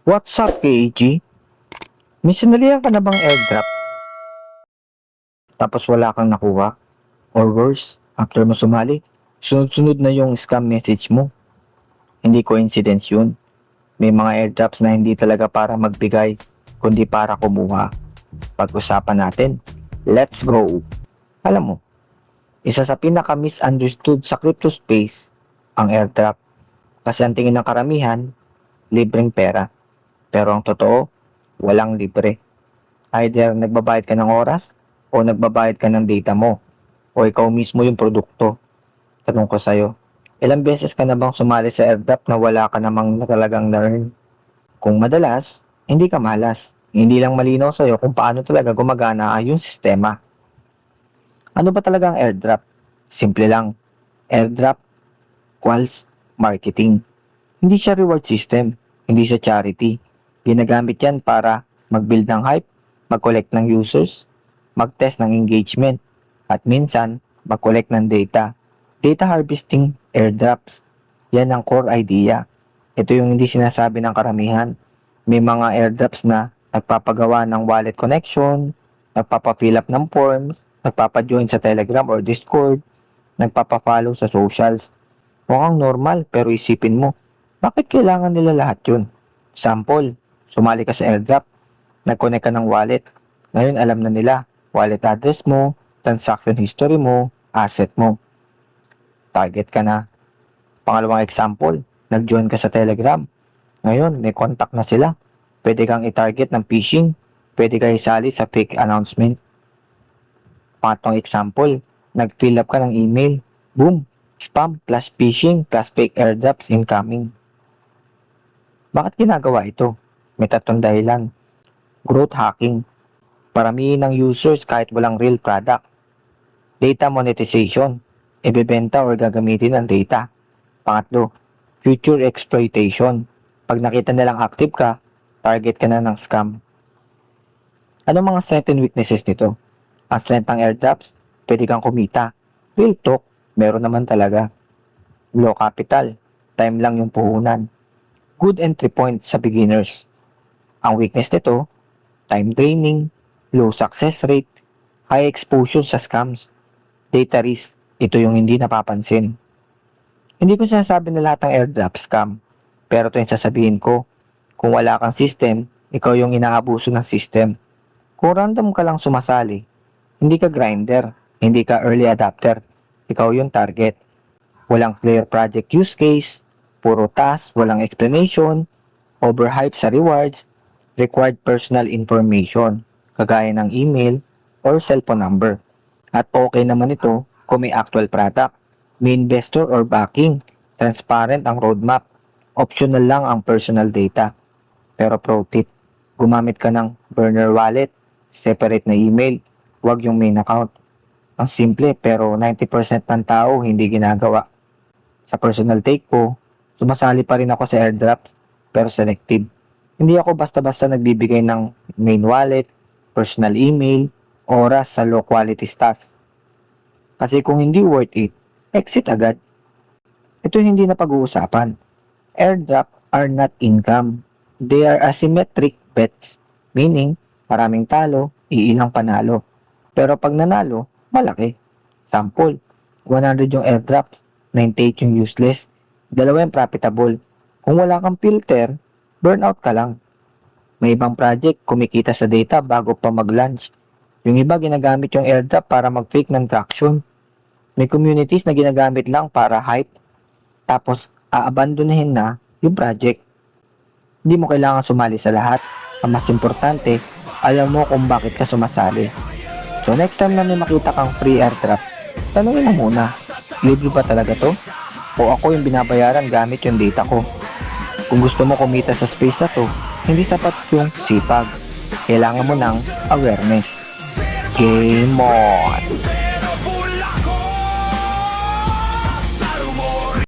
What's up, KG? May sinalihan ka na bang airdrop? Tapos wala kang nakuha? Or worse, after mo sumali, sunod-sunod na yung scam message mo. Hindi coincidence yun. May mga airdrops na hindi talaga para magbigay, kundi para kumuha. Pag-usapan natin. Let's go! Alam mo, isa sa pinaka-misunderstood sa crypto space, ang airdrop. Kasi ang tingin ng karamihan, libreng pera. Pero ang totoo, walang libre. Either nagbabayad ka ng oras, o nagbabayad ka ng data mo, o ikaw mismo yung produkto. Tanong ko sa'yo, ilang beses ka na bang sumali sa airdrop na wala ka namang talagang na-earn? Kung madalas, hindi ka malas. Hindi lang malinaw sa'yo kung paano talaga gumagana yung sistema. Ano ba talaga ang airdrop? Simple lang. Airdrop equals marketing. Hindi siya reward system. Hindi siya charity. Ginagamit yan para mag-build ng hype, mag-collect ng users, mag-test ng engagement, at minsan, mag-collect ng data. Data harvesting airdrops. Yan ang core idea. Ito yung hindi sinasabi ng karamihan. May mga airdrops na nagpapagawa ng wallet connection, nagpapafill up ng forms, nagpapajoin sa Telegram or Discord, nagpapafollow sa socials. Mukhang normal pero isipin mo, bakit kailangan nila lahat yun? Sample, sumali ka sa airdrop, nag-connect ka ng wallet. Ngayon alam na nila, wallet address mo, transaction history mo, asset mo. Target ka na. Pangalawang example, nag-join ka sa Telegram. Ngayon, may contact na sila. Pwede kang i-target ng phishing. Pwede ka isali sa fake announcement. Pangatlong example, nag-fill up ka ng email. Boom! Spam plus phishing plus fake airdrops incoming. Bakit ginagawa ito? May tatlong dahilan. Growth hacking. Paramihin ng users kahit walang real product. Data monetization. Ibebenta or gagamitin ang data. Pangatlo, future exploitation. Pag nakita nilang active ka, target ka na ng scam. Ano mga strengths and weaknesses nito? Ang strength ng airdrops, pwede kang kumita. Real talk, meron naman talaga. Low capital, time lang yung puhunan. Good entry point sa beginners. Ang weakness nito, time draining, low success rate, high exposure sa scams, data risk, ito yung hindi napapansin. Hindi ko sinasabi na lahat ng airdrop scam, pero ito yung sasabihin ko, kung wala kang system, ikaw yung inaabuso ng system. Kung random ka lang sumasali, hindi ka grinder, hindi ka early adapter, ikaw yung target. Walang clear project use case, puro task, walang explanation, overhype sa rewards, required personal information, kagaya ng email or cellphone number. At okay naman ito kung may actual product, may investor or backing, transparent ang roadmap, optional lang ang personal data. Pero pro tip, gumamit ka ng burner wallet, separate na email, wag yung main account. Ang simple pero 90% ng tao hindi ginagawa. Sa personal take ko, sumasali pa rin ako sa airdrop pero selective. Hindi ako basta-basta nagbibigay ng main wallet, personal email, oras sa low quality stats. Kasi kung hindi worth it, exit agad. Ito hindi na pag-uusapan. Airdrop are not income. They are asymmetric bets. Meaning, maraming talo, iilang panalo. Pero pag nanalo, malaki. Sample, 100 yung airdrop, 98 yung useless, 2 yung profitable. Kung wala kang filter, burnout ka lang. May ibang project, kumikita sa data bago pa mag-launch. Yung iba ginagamit yung airdrop para mag-fake ng traction. May communities na ginagamit lang para hype. Tapos, aabandonahin na yung project. Hindi mo kailangan sumali sa lahat. Ang mas importante, alam mo kung bakit ka sumasali. So next time na may makita kang free airdrop, tanungin mo muna, libre ba talaga to? O ako yung binabayaran gamit yung data ko? Kung gusto mo kumita sa space na to, hindi sapat yung sipag. Kailangan mo ng awareness. Game on!